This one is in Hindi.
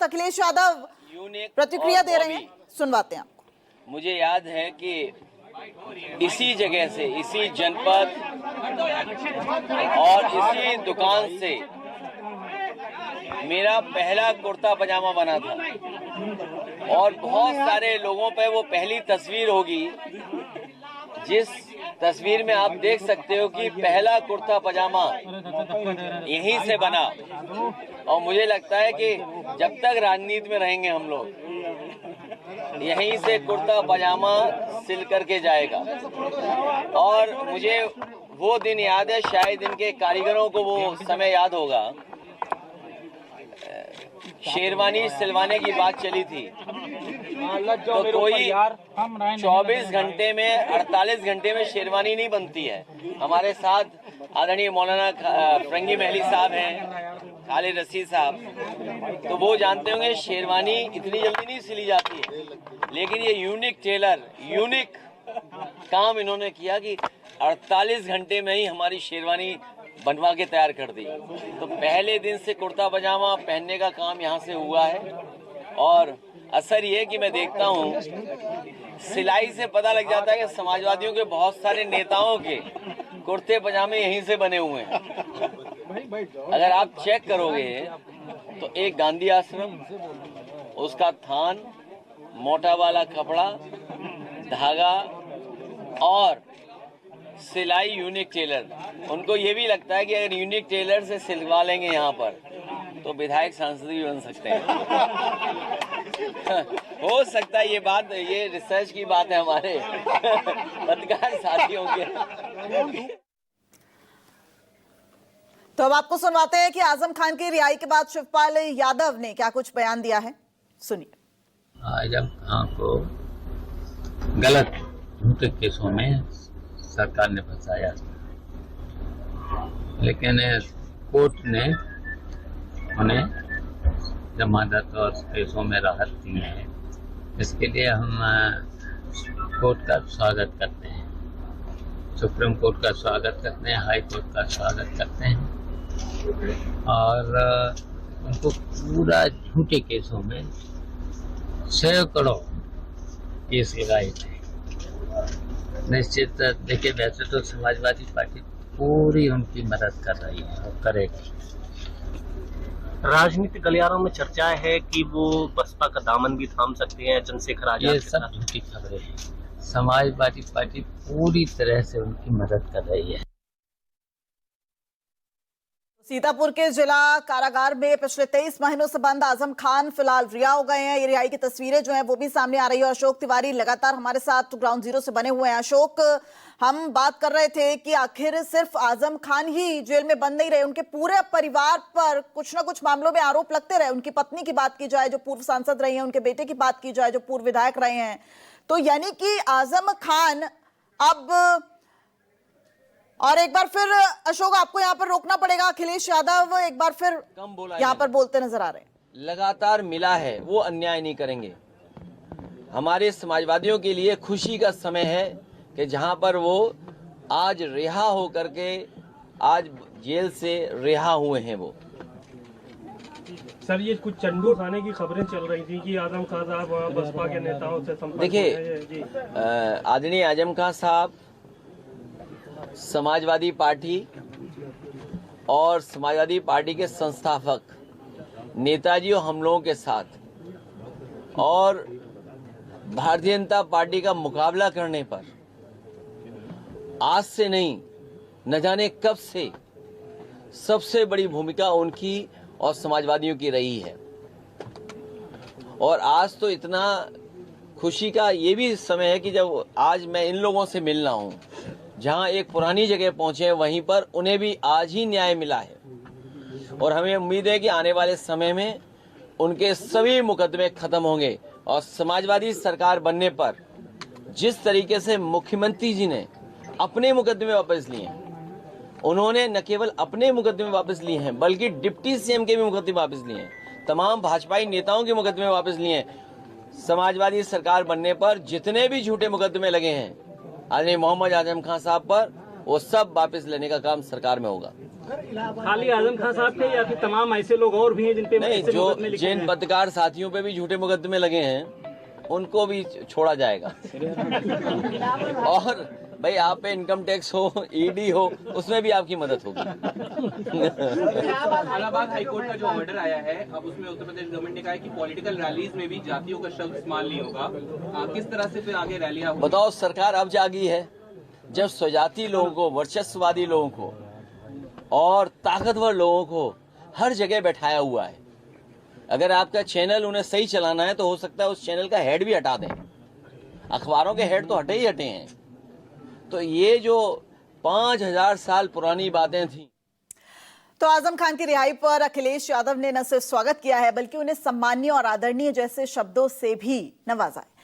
अखिलेश यादव प्रतिक्रिया दे रहे हैं, सुनवाते हैं आपको। मुझे याद है कि इसी जगह से, इसी जनपद और इसी दुकान से मेरा पहला कुर्ता पजामा बना था और बहुत सारे लोगों पे वो पहली तस्वीर होगी जिस तस्वीर में आप देख सकते हो कि पहला कुर्ता पजामा यहीं से बना। और मुझे लगता है कि जब तक राजनीति में रहेंगे हम लोग यहीं से कुर्ता पजामा सिल करके जाएगा। और मुझे वो दिन याद है, शायद इनके कारीगरों को वो समय याद होगा, शेरवानी सिलवाने की बात चली थी तो कोई 24 घंटे में 48 घंटे में शेरवानी नहीं बनती है। हमारे साथ आदरणीय मौलाना फरंगी महली साहब हैं, खालिद रशीद साहब, तो वो जानते होंगे शेरवानी इतनी जल्दी नहीं सिली जाती है। लेकिन ये यूनिक टेलर, यूनिक काम इन्होंने किया कि 48 घंटे में ही हमारी शेरवानी बनवा के तैयार कर दी। तो पहले दिन से कुर्ता पजामा पहनने का काम यहाँ से हुआ है। और असर ये कि मैं देखता हूँ सिलाई से पता लग जाता है कि समाजवादियों के बहुत सारे नेताओं के कुर्ते पजामे यहीं से बने हुए हैं। अगर आप चेक करोगे तो एक गांधी आश्रम, उसका थान, मोटा वाला कपड़ा, धागा और सिलाई यूनिक टेलर। उनको ये भी लगता है कि अगर यूनिक टेलर से सिलवा लेंगे यहाँ पर तो विधायक सांसद भी बन सकते हैं। हो सकता है ये बात, ये रिसर्च की बात है हमारे पत्रकार साथियों के। तो अब आपको सुनवाते हैं कि आजम खान की रिहाई के बाद शिवपाल यादव ने क्या कुछ बयान दिया है, सुनिए। आजम खान को गलत झूठे केसों में सरकार ने फंसाया, लेकिन कोर्ट ने उन्हें जमानत और केसों में राहत दी है। इसके लिए हम कोर्ट का स्वागत करते हैं, सुप्रीम कोर्ट का स्वागत करते हैं, हाई कोर्ट का स्वागत करते हैं। और उनको पूरा झूठे केसों में सैकड़ों केस लगाए थे। निश्चित देखिए, वैसे तो समाजवादी पार्टी पूरी उनकी मदद कर रही है और करेगी। राजनीतिक गलियारों में चर्चा है कि वो बसपा का दामन भी थाम सकते हैं चंद्रशेखर आजाद। ये सब झूठी खबरें हैं। समाजवादी पार्टी पूरी तरह से उनकी मदद कर रही है। सीतापुर के जिला कारागार में पिछले 23 महीनों से बंद आजम खान फिलहाल रिहा हो गए हैं। ये रिहाई की तस्वीरें जो हैं वो भी सामने आ रही है। और अशोक तिवारी लगातार हमारे साथ ग्राउंड जीरो से बने हुए हैं। अशोक, हम बात कर रहे थे कि आखिर सिर्फ आजम खान ही जेल में बंद नहीं रहे, उनके पूरे परिवार पर कुछ ना कुछ मामलों में आरोप लगते रहे। उनकी पत्नी की बात की जाए जो पूर्व सांसद रही है, उनके बेटे की बात की जाए जो पूर्व विधायक रहे हैं, तो यानी कि आजम खान अब, और एक बार फिर अशोक आपको यहाँ पर रोकना पड़ेगा, अखिलेश यादव एक बार फिर कम बोला यहाँ पर बोलते नजर आ रहे हैं। लगातार मिला है, वो अन्याय नहीं करेंगे। हमारे समाजवादियों के लिए खुशी का समय है कि जहाँ पर वो आज रिहा हो करके आज जेल से रिहा हुए हैं। वो सर, ये कुछ चंडू खाने की खबरें चल रही थी कि आजम खान साहब बसपा के नेताओं से संपर्क। देखिए, आदरणीय आजम खान साहब समाजवादी पार्टी और समाजवादी पार्टी के संस्थापक नेताजी और हम लोगों के साथ और भारतीय जनता पार्टी का मुकाबला करने पर आज से नहीं, न जाने कब से सबसे बड़ी भूमिका उनकी और समाजवादियों की रही है। और आज तो इतना खुशी का ये भी समय है कि जब आज मैं इन लोगों से मिलना हूं, जहां एक पुरानी जगह पहुंचे हैं, वहीं पर उन्हें भी आज ही न्याय मिला है। और हमें उम्मीद है कि आने वाले समय में उनके सभी मुकदमे खत्म होंगे। और समाजवादी सरकार बनने पर जिस तरीके से मुख्यमंत्री जी ने अपने मुकदमे वापस लिए हैं, उन्होंने न केवल अपने मुकदमे वापस लिए हैं बल्कि डिप्टी सीएम के भी मुकदमे वापस लिए हैं, तमाम भाजपाई नेताओं के मुकदमे वापस लिए हैं। समाजवादी सरकार बनने पर जितने भी झूठे मुकदमे लगे हैं आदरणीय मोहम्मद आजम खान साहब पर, वो सब वापस लेने का काम सरकार में होगा। खाली आजम खान साहब के या फिर तमाम ऐसे लोग और भी हैं जिन पे नहीं, ऐसे जो मुकदमे लिखे जिन हैं? पत्रकार साथियों पे भी झूठे मुकदमे लगे हैं उनको भी छोड़ा जाएगा। और भाई आप पे इनकम टैक्स हो, ईडी हो, उसमें भी आपकी मदद होगी। इलाहाबाद हाईकोर्ट का जो ऑर्डर आया है, अब उसमें उत्तर प्रदेश गवर्नमेंट ने कहा है कि पॉलिटिकल रैलीज में भी जातियों का शब्द इस्तेमाल नहीं होगा। किस तरह से फिर आगे रैलियां होंगी? बताओ, सरकार अब जागी है जब स्वजाति लोगों को, वर्चस्ववादी लोगों को और ताकतवर लोगों को हर जगह बैठाया हुआ है। अगर आपका चैनल उन्हें सही चलाना है तो हो सकता है उस चैनल का हेड भी हटा दें। अखबारों के हेड तो हटे ही हटे हैं। तो ये जो 5000 साल पुरानी बातें थी। तो आजम खान की रिहाई पर अखिलेश यादव ने न सिर्फ स्वागत किया है बल्कि उन्हें सम्मानीय और आदरणीय जैसे शब्दों से भी नवाजा है।